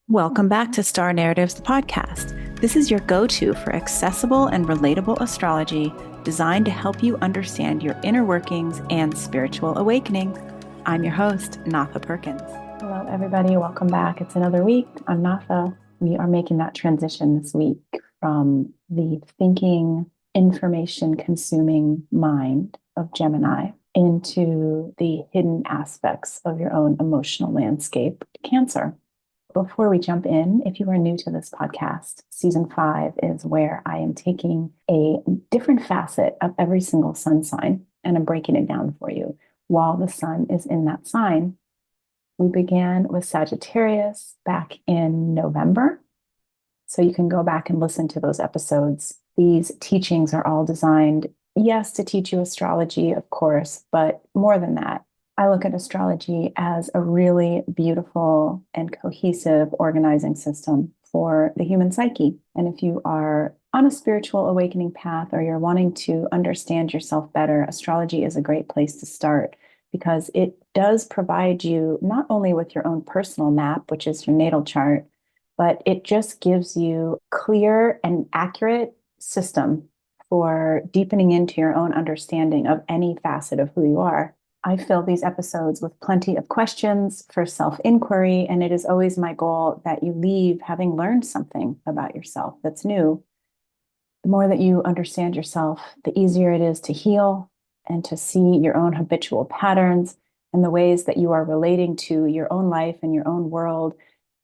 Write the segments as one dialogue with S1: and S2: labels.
S1: Welcome back to Star Narratives, the podcast. This is your go-to for accessible and relatable astrology designed to help you understand your inner workings and spiritual awakening. I'm your host, Natha Perkins. Hello, everybody. Welcome back. It's another week. I'm Natha. We are making that transition this week from the thinking, information-consuming mind of Gemini into the hidden aspects of your own emotional landscape, Cancer. Before we jump in, if you are new to this podcast, season 5 is where I am taking a different facet of every single sun sign and I'm breaking it down for you while the sun is in that sign. We began with Sagittarius back in November. So you can go back and listen to those episodes. These teachings are all designed, yes, to teach you astrology, of course, but more than that. I look at astrology as a really beautiful and cohesive organizing system for the human psyche. And if you are on a spiritual awakening path or you're wanting to understand yourself better, astrology is a great place to start because it does provide you not only with your own personal map, which is your natal chart, but it just gives you clear and accurate system for deepening into your own understanding of any facet of who you are. I fill these episodes with plenty of questions for self-inquiry, and it is always my goal that you leave having learned something about yourself that's new. The more that you understand yourself, the easier it is to heal and to see your own habitual patterns and the ways that you are relating to your own life and your own world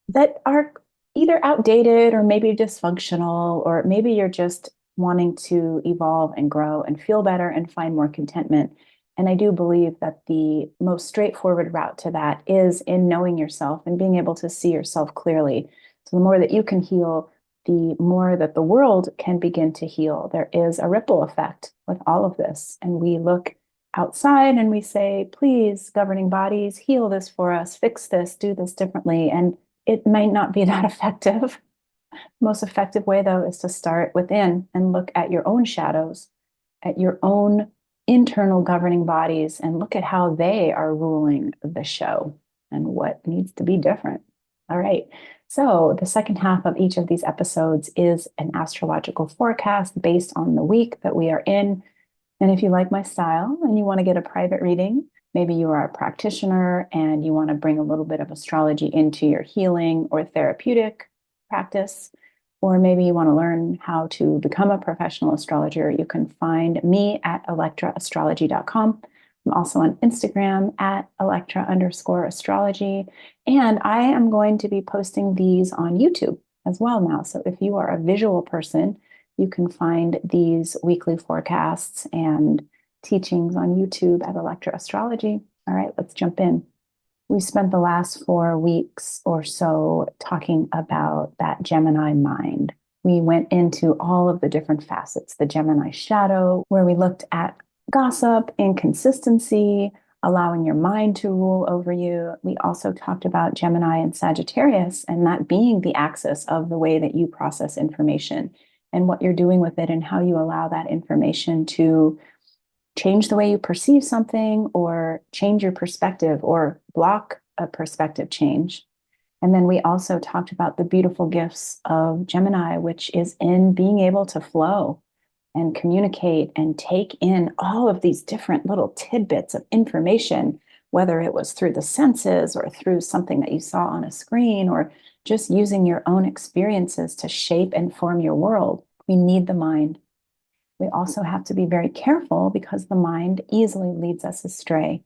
S1: that are either outdated or maybe dysfunctional, or maybe you're just wanting to evolve and grow and feel better and find more contentment. And I do believe that the most straightforward route to that is in knowing yourself and being able to see yourself clearly. So the more that you can heal, the more that the world can begin to heal. There is a ripple effect with all of this. And we look outside and we say, please, governing bodies, heal this for us, fix this, do this differently. And it might not be that effective. The most effective way, though, is to start within and look at your own shadows, at your own internal governing bodies, and look at how they are ruling the show and what needs to be different. All right. So the second half of each of these episodes is an astrological forecast based on the week that we are in. And if you like my style and you want to get a private reading, maybe you are a practitioner and you want to bring a little bit of astrology into your healing or therapeutic practice, or maybe you want to learn how to become a professional astrologer, you can find me at electraastrology.com. I'm also on Instagram at electra_astrology. And I am going to be posting these on YouTube as well now. So if you are a visual person, you can find these weekly forecasts and teachings on YouTube at Electra Astrology. All right, let's jump in. We spent the last 4 weeks or so talking about that Gemini mind. We went into all of the different facets, the Gemini shadow, where we looked at gossip, inconsistency, allowing your mind to rule over you. We also talked about Gemini and Sagittarius, and that being the axis of the way that you process information and what you're doing with it and how you allow that information to change the way you perceive something or change your perspective or block a perspective change. And then we also talked about the beautiful gifts of Gemini, which is in being able to flow and communicate and take in all of these different little tidbits of information, whether it was through the senses or through something that you saw on a screen or just using your own experiences to shape and form your world. We need the mind. We also have to be very careful because the mind easily leads us astray.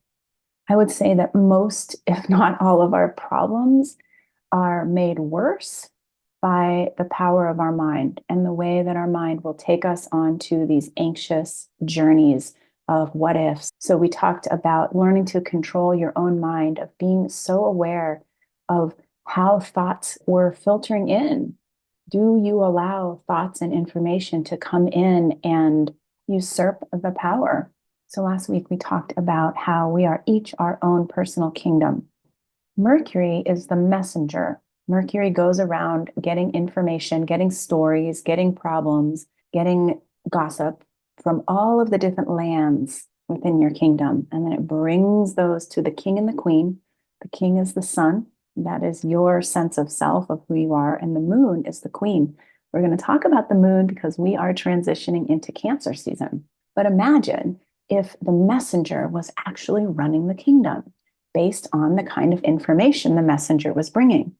S1: I would say that most, if not all of our problems are made worse by the power of our mind and the way that our mind will take us onto these anxious journeys of what ifs. So we talked about learning to control your own mind, of being so aware of how thoughts were filtering in. Do you allow thoughts and information to come in and usurp the power? So last week we talked about how we are each our own personal kingdom. Mercury is the messenger. Mercury goes around getting information, getting stories, getting problems, getting gossip from all of the different lands within your kingdom. And then it brings those to the king and the queen. The king is the sun, That is your sense of self, of who you are. And the moon is the queen. We're going to talk about the moon because we are transitioning into Cancer season. But imagine if the messenger was actually running the kingdom based on the kind of information the messenger was bringing.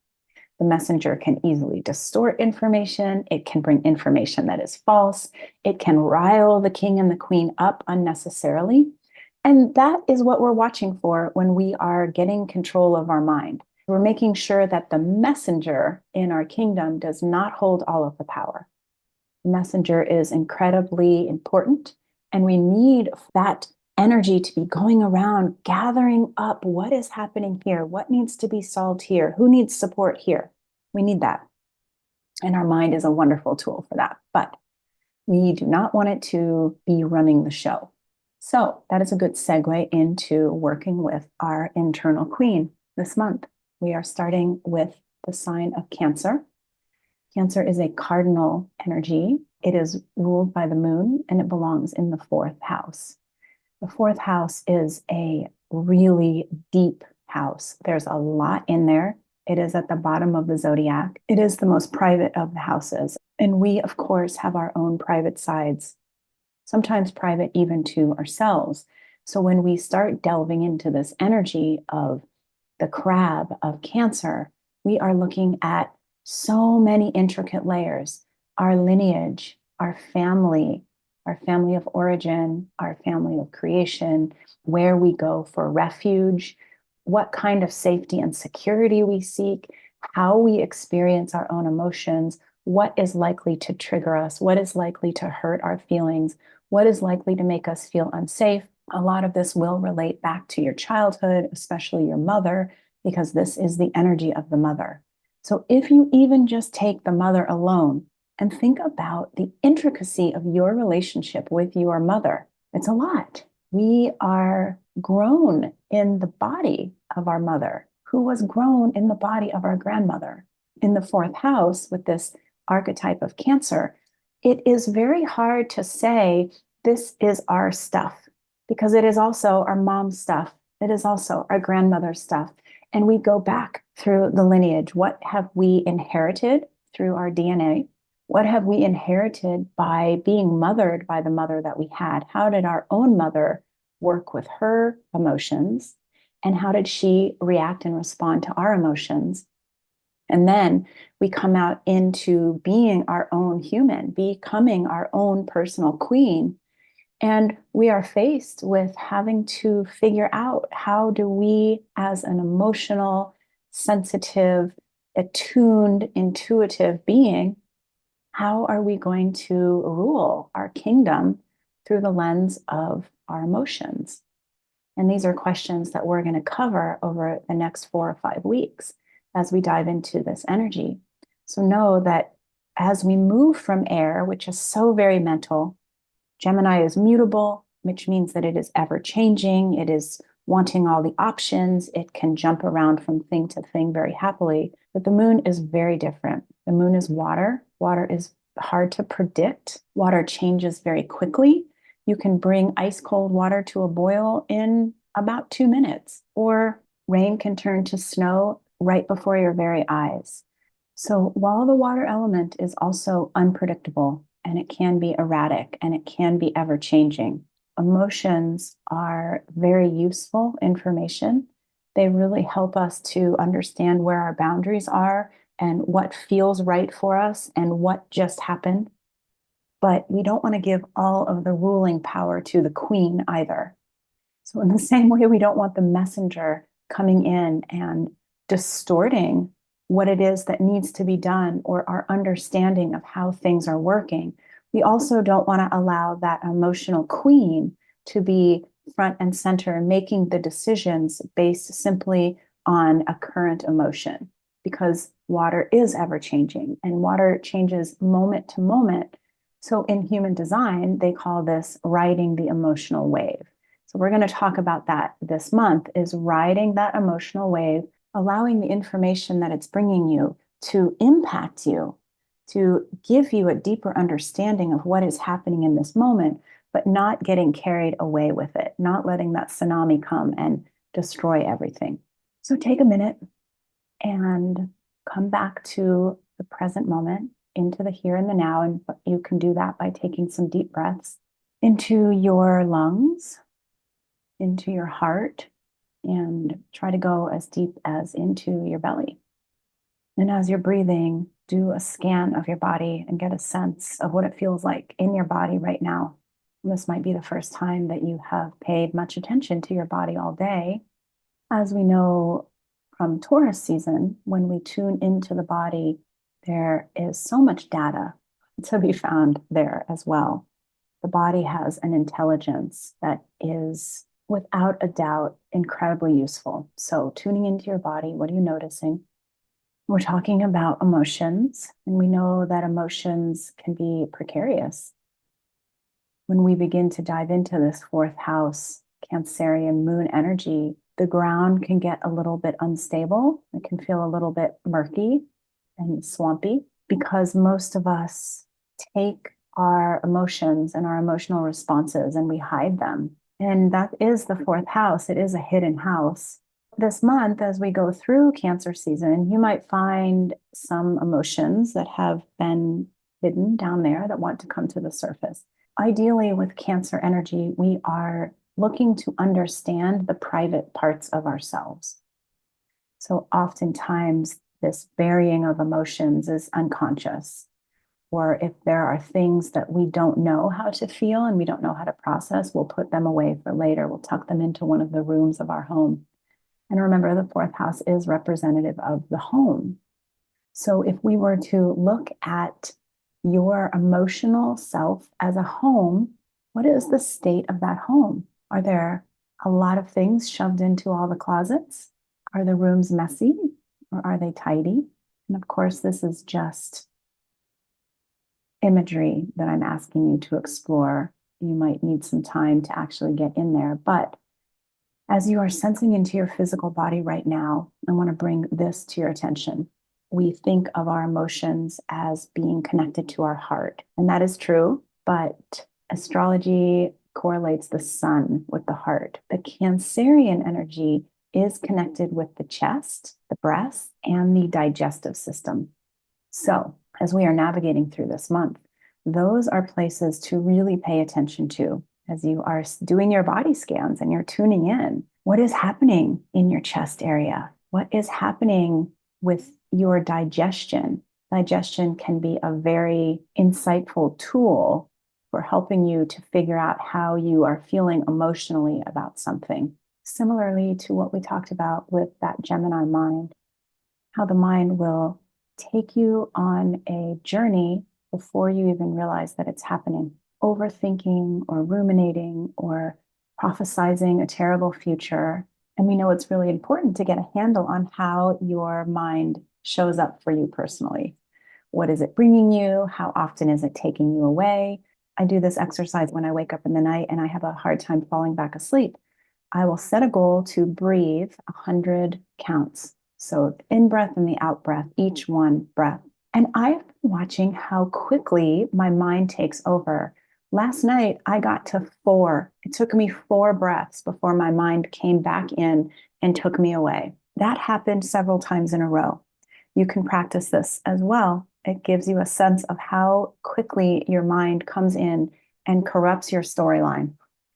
S1: The messenger can easily distort information. It can bring information that is false. It can rile the king and the queen up unnecessarily. And that is what we're watching for when we are getting control of our mind. We're making sure that the messenger in our kingdom does not hold all of the power. The messenger is incredibly important, and we need that energy to be going around, gathering up what is happening here, what needs to be solved here, who needs support here. We need that. And our mind is a wonderful tool for that. But we do not want it to be running the show. So that is a good segue into working with our internal queen this month. We are starting with the sign of Cancer. Cancer is a cardinal energy. It is ruled by the moon, and it belongs in the fourth house. The fourth house is a really deep house. There's a lot in there. It is at the bottom of the zodiac. It is the most private of the houses. And we, of course, have our own private sides, sometimes private even to ourselves. So when we start delving into this energy of the crab of Cancer, we are looking at so many intricate layers: our lineage, our family of origin, our family of creation, where we go for refuge, what kind of safety and security we seek, how we experience our own emotions, what is likely to trigger us, what is likely to hurt our feelings, what is likely to make us feel unsafe. A lot of this will relate back to your childhood, especially your mother, because this is the energy of the mother. So if you even just take the mother alone and think about the intricacy of your relationship with your mother, it's a lot. We are grown in the body of our mother, who was grown in the body of our grandmother. In the fourth house, with this archetype of Cancer, it is very hard to say this is our stuff, because it is also our mom's stuff. It is also our grandmother's stuff. And we go back through the lineage. What have we inherited through our DNA? What have we inherited by being mothered by the mother that we had? How did our own mother work with her emotions? And how did she react and respond to our emotions? And then we come out into being our own human, becoming our own personal queen. And we are faced with having to figure out, how do we, as an emotional, sensitive, attuned, intuitive being, how are we going to rule our kingdom through the lens of our emotions? And these are questions that we're going to cover over the next 4 or 5 weeks as we dive into this energy. So know that as we move from air, which is so very mental, Gemini is mutable, which means that it is ever changing. It is wanting all the options. It can jump around from thing to thing very happily. But the moon is very different. The moon is water. Water is hard to predict. Water changes very quickly. You can bring ice cold water to a boil in about 2 minutes, or rain can turn to snow right before your very eyes. So while the water element is also unpredictable, and it can be erratic, and it can be ever changing, emotions are very useful information. They really help us to understand where our boundaries are and what feels right for us and what just happened. But we don't want to give all of the ruling power to the queen either. So in the same way, we don't want the messenger coming in and distorting what it is that needs to be done, or our understanding of how things are working. We also don't want to allow that emotional queen to be front and center, making the decisions based simply on a current emotion, because water is ever changing and water changes moment to moment. So in human design, they call this riding the emotional wave. So we're going to talk about that this month, is riding that emotional wave, allowing the information that it's bringing you to impact you, to give you a deeper understanding of what is happening in this moment, but not getting carried away with it, not letting that tsunami come and destroy everything. So take a minute, and come back to the present moment, into the here and the now. And you can do that by taking some deep breaths into your lungs, into your heart, and try to go as deep as into your belly. And as you're breathing, do a scan of your body and get a sense of what it feels like in your body right now. And this might be the first time that you have paid much attention to your body all day. As we know from Taurus season, when we tune into the body, there is so much data to be found there as well. The body has an intelligence that is, without a doubt, incredibly useful. So, tuning into your body, what are you noticing? We're talking about emotions, and we know that emotions can be precarious. When we begin to dive into this fourth house, Cancerian moon energy, the ground can get a little bit unstable. It can feel a little bit murky and swampy because most of us take our emotions and our emotional responses and we hide them. And that is the fourth house. It is a hidden house. This month, as we go through Cancer season, you might find some emotions that have been hidden down there that want to come to the surface. Ideally, with Cancer energy, we are looking to understand the private parts of ourselves. So oftentimes, this burying of emotions is unconscious. Or if there are things that we don't know how to feel and we don't know how to process, we'll put them away for later. We'll tuck them into one of the rooms of our home. And remember, the fourth house is representative of the home. So if we were to look at your emotional self as a home, what is the state of that home? Are there a lot of things shoved into all the closets? Are the rooms messy or are they tidy? And of course, this is just imagery that I'm asking you to explore. You might need some time to actually get in there. But as you are sensing into your physical body right now, I want to bring this to your attention. We think of our emotions as being connected to our heart, and that is true, but astrology correlates the sun with the heart. The Cancerian energy is connected with the chest, the breast, and the digestive system. So, as we are navigating through this month, those are places to really pay attention to as you are doing your body scans and you're tuning in. What is happening in your chest area? What is happening with your digestion? Digestion can be a very insightful tool for helping you to figure out how you are feeling emotionally about something. Similarly to what we talked about with that Gemini mind, how the mind will take you on a journey before you even realize that it's happening. Overthinking or ruminating or prophesizing a terrible future. And we know it's really important to get a handle on how your mind shows up for you personally. What is it bringing you? How often is it taking you away? I do this exercise when I wake up in the night and I have a hard time falling back asleep. I will set a goal to breathe 100 counts. So in breath and the out breath, each one breath. And I've been watching how quickly my mind takes over. Last night, I got to 4. It took me 4 breaths before my mind came back in and took me away. That happened several times in a row. You can practice this as well. It gives you a sense of how quickly your mind comes in and corrupts your storyline.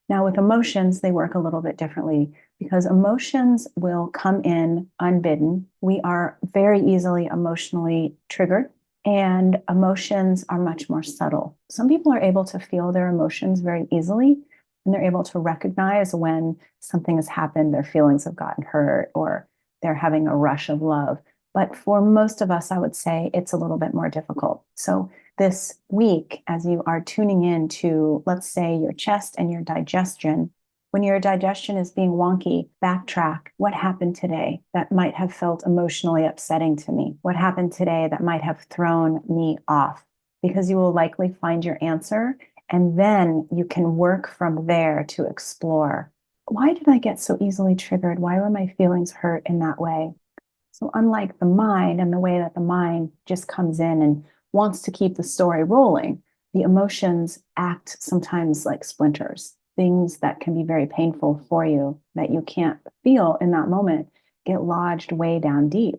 S1: Now, with emotions, they work a little bit differently because emotions will come in unbidden. We are very easily emotionally triggered, and emotions are much more subtle. Some people are able to feel their emotions very easily, and they're able to recognize when something has happened, their feelings have gotten hurt, or they're having a rush of love. But for most of us, I would say it's a little bit more difficult. So this week, as you are tuning in to, let's say, your chest and your digestion, when your digestion is being wonky, backtrack. What happened today that might have felt emotionally upsetting to me? What happened today that might have thrown me off? Because you will likely find your answer, and then you can work from there to explore. Why did I get so easily triggered? Why were my feelings hurt in that way? So unlike the mind and the way that the mind just comes in and wants to keep the story rolling, the emotions act sometimes like splinters, things that can be very painful for you that you can't feel in that moment get lodged way down deep.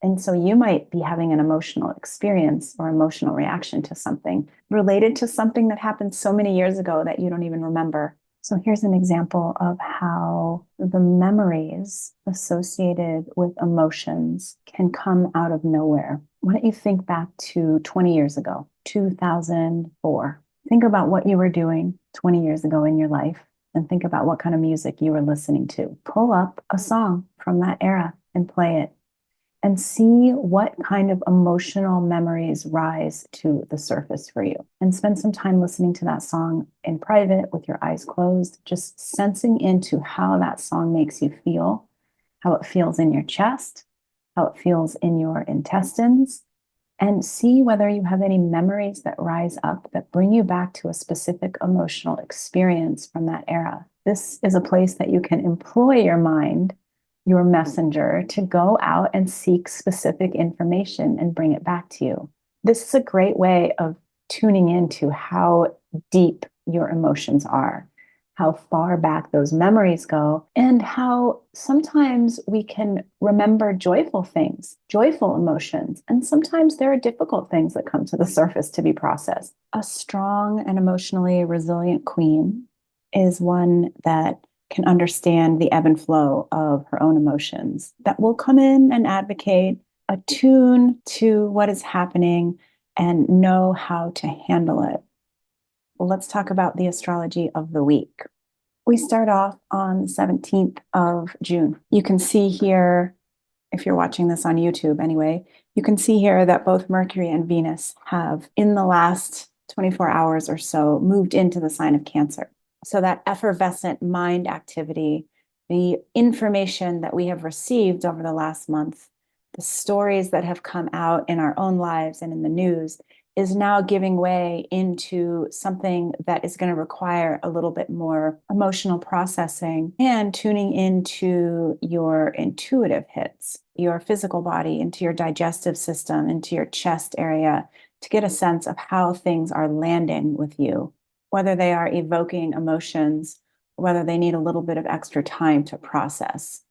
S1: And so you might be having an emotional experience or emotional reaction to something related to something that happened so many years ago that you don't even remember. So here's an example of how the memories associated with emotions can come out of nowhere. Why don't you think back to 20 years ago, 2004? Think about what you were doing 20 years ago in your life and think about what kind of music you were listening to. Pull up a song from that era and play it and see what kind of emotional memories rise to the surface for you. And spend some time listening to that song in private with your eyes closed, just sensing into how that song makes you feel, how it feels in your chest, how it feels in your intestines, and see whether you have any memories that rise up that bring you back to a specific emotional experience from that era. This is a place that you can employ your mind, your messenger, to go out and seek specific information and bring it back to you. This is a great way of tuning into how deep your emotions are, how far back those memories go, and how sometimes we can remember joyful things, joyful emotions, and sometimes there are difficult things that come to the surface to be processed. A strong and emotionally resilient queen is one that can understand the ebb and flow of her own emotions, that will come in and advocate, attune to what is happening, and know how to handle it. Well, let's talk about the astrology of the week. We start off on the 17th of June. You can see here, if you're watching this on YouTube anyway, you can see here that both Mercury and Venus have, in the last 24 hours or so, moved into the sign of Cancer. So that effervescent mind activity, the information that we have received over the last month, the stories that have come out in our own lives and in the news, is now giving way into something that is going to require a little bit more emotional processing and tuning into your intuitive hits, your physical body, into your digestive system, into your chest area, to get a sense of how things are landing with you, whether they are evoking emotions, whether they need a little bit of extra time to process.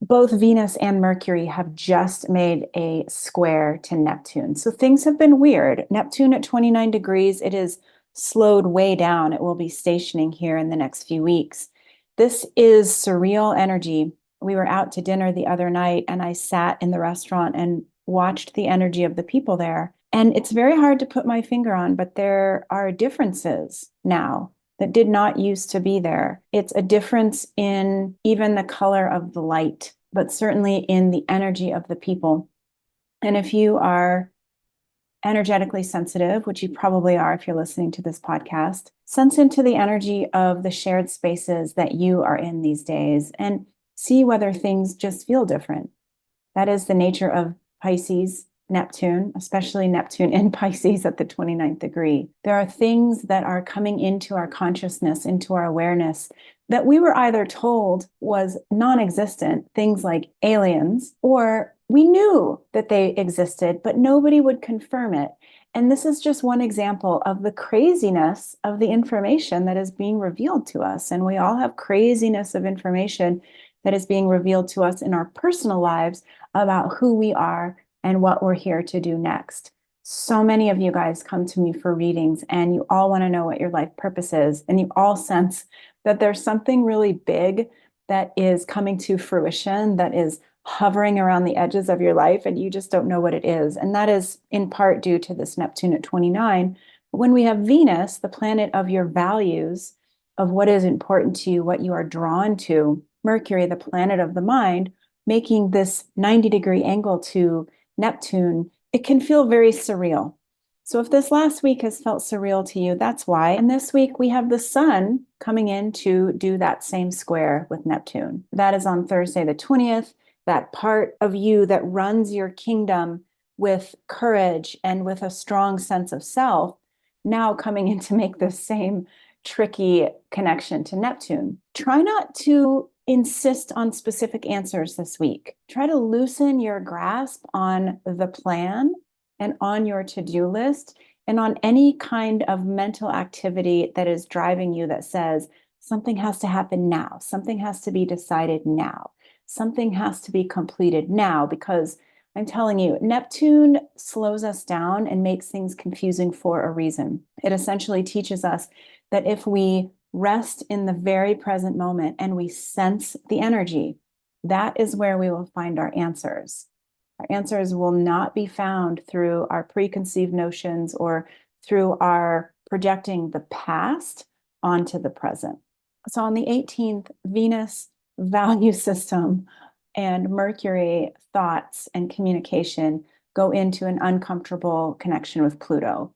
S1: Both Venus and Mercury have just made a square to Neptune. So things have been weird. Neptune at 29 degrees, it is slowed way down. It will be stationing here in the next few weeks. This is surreal energy. We were out to dinner the other night and I sat in the restaurant and watched the energy of the people there. And it's very hard to put my finger on, but there are differences now that did not used to be there. It's a difference in even the color of the light, but certainly in the energy of the people. And if you are energetically sensitive, which you probably are if you're listening to this podcast, sense into the energy of the shared spaces that you are in these days and see whether things just feel different. That is the nature of Pisces, Neptune, especially Neptune in Pisces at the 29th degree. There are things that are coming into our consciousness, into our awareness, that we were either told was non-existent, things like aliens, or we knew that they existed, but nobody would confirm it. And this is just one example of the craziness of the information that is being revealed to us. And we all have craziness of information that is being revealed to us in our personal lives about who we are and what we're here to do next. So many of you guys come to me for readings and you all want to know what your life purpose is. And you all sense that there's something really big that is coming to fruition, that is hovering around the edges of your life, and you just don't know what it is. And that is in part due to this Neptune at 29. But when we have Venus, the planet of your values, of what is important to you, what you are drawn to, Mercury, the planet of the mind, making this 90-degree angle to Neptune, it can feel very surreal. So if this last week has felt surreal to you, that's why. And this week we have the sun coming in to do that same square with Neptune. That is on Thursday the 20th. That part of you that runs your kingdom with courage and with a strong sense of self, now coming in to make the same tricky connection to Neptune. Try not to insist on specific answers this week. Try to loosen your grasp on the plan and on your to-do list and on any kind of mental activity that is driving you that says something has to happen now, something has to be decided now. Something has to be completed now, because I'm telling you, Neptune slows us down and makes things confusing for a reason. It essentially teaches us that if we rest in the very present moment and we sense the energy, that is where we will find our answers. Our answers will not be found through our preconceived notions or through our projecting the past onto the present. So on the 18th, Venus value system and Mercury thoughts and communication go into an uncomfortable connection with Pluto.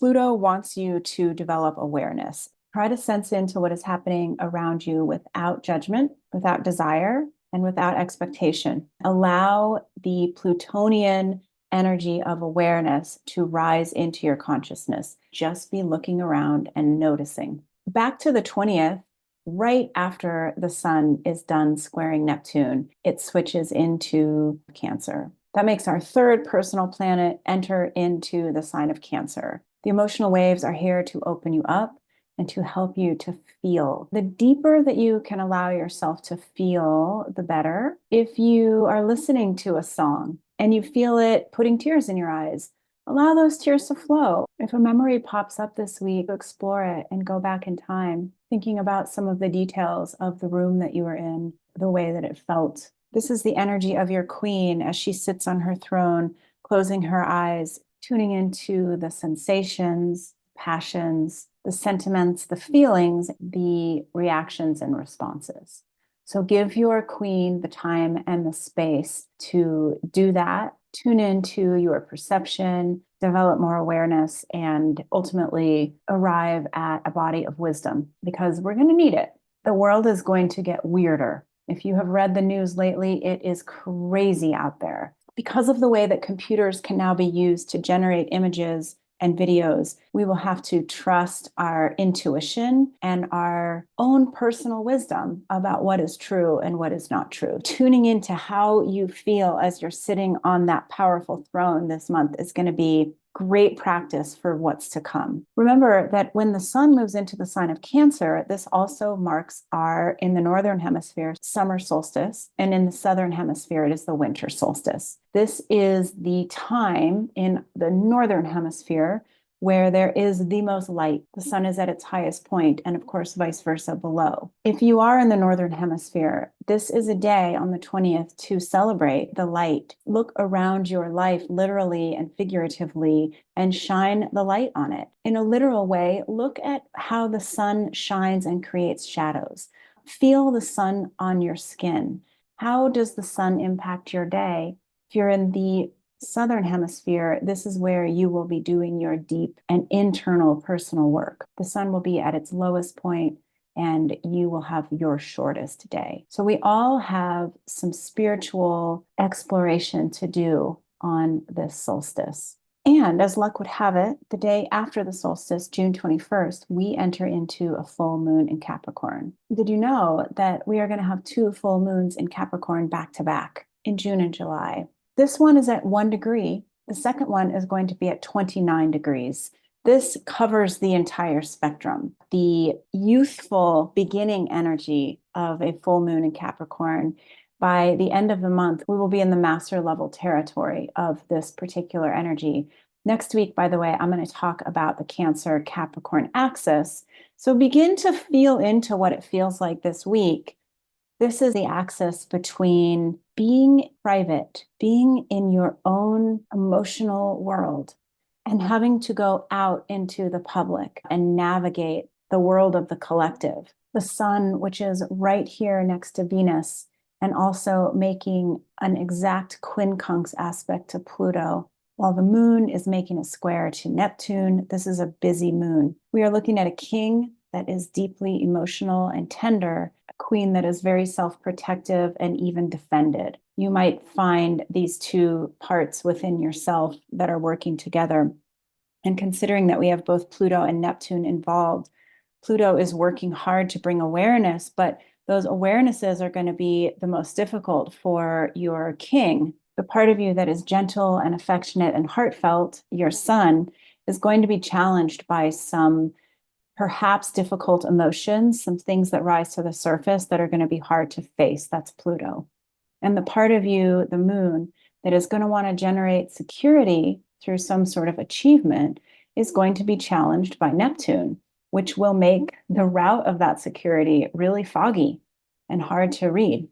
S1: Pluto wants you to develop awareness. Try to sense into what is happening around you without judgment, without desire, and without expectation. Allow the Plutonian energy of awareness to rise into your consciousness. Just be looking around and noticing. Back to the 20th, right after the sun is done squaring Neptune, it switches into Cancer. That makes our third personal planet enter into the sign of Cancer. The emotional waves are here to open you up and to help you to feel. The deeper that you can allow yourself to feel, the better. If you are listening to a song and you feel it putting tears in your eyes, allow those tears to flow. If a memory pops up this week, explore it and go back in time, thinking about some of the details of the room that you were in, the way that it felt. This is the energy of your queen as she sits on her throne, closing her eyes, tuning into the sensations, passions, the sentiments, the feelings, the reactions and responses. So give your queen the time and the space to do that. Tune into your perception, develop more awareness, and ultimately arrive at a body of wisdom, because we're going to need it. The world is going to get weirder. If you have read the news lately, it is crazy out there. Because of the way that computers can now be used to generate images and videos, we will have to trust our intuition and our own personal wisdom about what is true and what is not true. Tuning into how you feel as you're sitting on that powerful throne this month is going to be great practice for what's to come. Remember that when the sun moves into the sign of Cancer, this also marks our, in the northern hemisphere, summer solstice, and in the southern hemisphere, it is the winter solstice. This is the time in the northern hemisphere where there is the most light. The sun is at its highest point, and of course, vice versa below. If you are in the northern hemisphere, this is a day on the 20th to celebrate the light. Look around your life, literally and figuratively, and shine the light on it. In a literal way, look at how the sun shines and creates shadows. Feel the sun on your skin. How does the sun impact your day? If you're in the Southern hemisphere, this is where you will be doing your deep and internal personal work. The sun will be at its lowest point and you will have your shortest day. So we all have some spiritual exploration to do on this solstice. And as luck would have it, the day after the solstice, June 21st, we enter into a full moon in Capricorn. Did you know that we are going to have 2 full moons in Capricorn back to back in June and July? This one is at 1 degree. The second one is going to be at 29 degrees. This covers the entire spectrum. The youthful beginning energy of a full moon in Capricorn, by the end of the month, we will be in the master level territory of this particular energy. Next week, by the way, I'm going to talk about the Cancer Capricorn axis. So begin to feel into what it feels like this week. This is the axis between being private, being in your own emotional world, and having to go out into the public and navigate the world of the collective. The sun, which is right here next to Venus, and also making an exact quincunx aspect to Pluto, while the moon is making a square to Neptune. This is a busy moon. We are looking at a king that is deeply emotional and tender, a queen that is very self-protective and even defended. You might find these 2 parts within yourself that are working together. And considering that we have both Pluto and Neptune involved, Pluto is working hard to bring awareness, but those awarenesses are going to be the most difficult for your king. The part of you that is gentle and affectionate and heartfelt, your sun, is going to be challenged by some perhaps difficult emotions, some things that rise to the surface that are going to be hard to face. That's Pluto. And the part of you, the moon, that is going to want to generate security through some sort of achievement is going to be challenged by Neptune, which will make the route of that security really foggy and hard to read.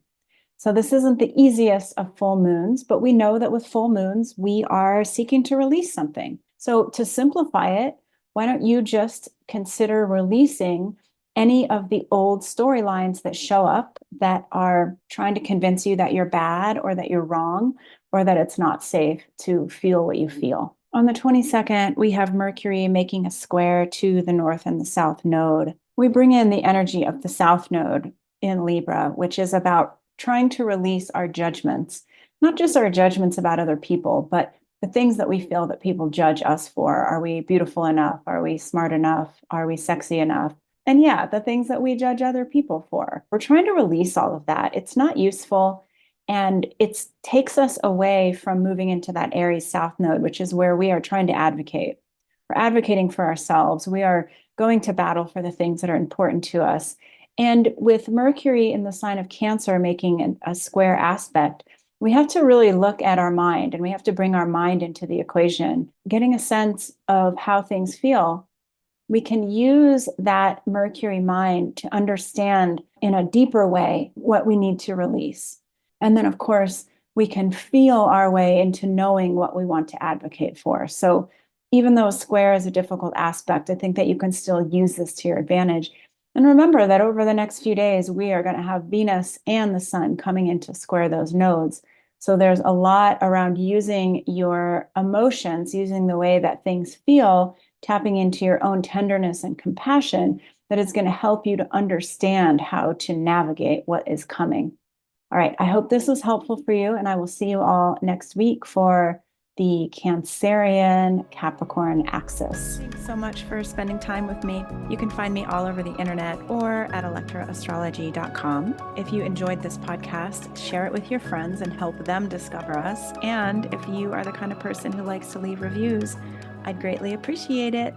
S1: So this isn't the easiest of full moons, but we know that with full moons, we are seeking to release something. So to simplify it, why don't you just consider releasing any of the old storylines that show up that are trying to convince you that you're bad or that you're wrong or that it's not safe to feel what you feel. On the 22nd, we have Mercury making a square to the north and the south node. We bring in the energy of the south node in Libra, which is about trying to release our judgments, not just our judgments about other people, but the things that we feel that people judge us for. Are we beautiful enough? Are we smart enough? Are we sexy enough? And yeah, the things that we judge other people for. We're trying to release all of that. It's not useful. And it takes us away from moving into that Aries South node, which is where we are trying to advocate. We're advocating for ourselves. We are going to battle for the things that are important to us. And with Mercury in the sign of Cancer making a square aspect, we have to really look at our mind and we have to bring our mind into the equation, getting a sense of how things feel. We can use that Mercury mind to understand in a deeper way what we need to release. And then, of course, we can feel our way into knowing what we want to advocate for. So even though a square is a difficult aspect, I think that you can still use this to your advantage. And remember that over the next few days, we are going to have Venus and the Sun coming in to square those nodes. So there's a lot around using your emotions, using the way that things feel, tapping into your own tenderness and compassion that is going to help you to understand how to navigate what is coming. All right, I hope this was helpful for you, and I will see you all next week for the Cancerian Capricorn axis. Thanks so much for spending time with me. You can find me all over the internet or at electroastrology.com. If you enjoyed this podcast, share it with your friends and help them discover us. And if you are the kind of person who likes to leave reviews, I'd greatly appreciate it.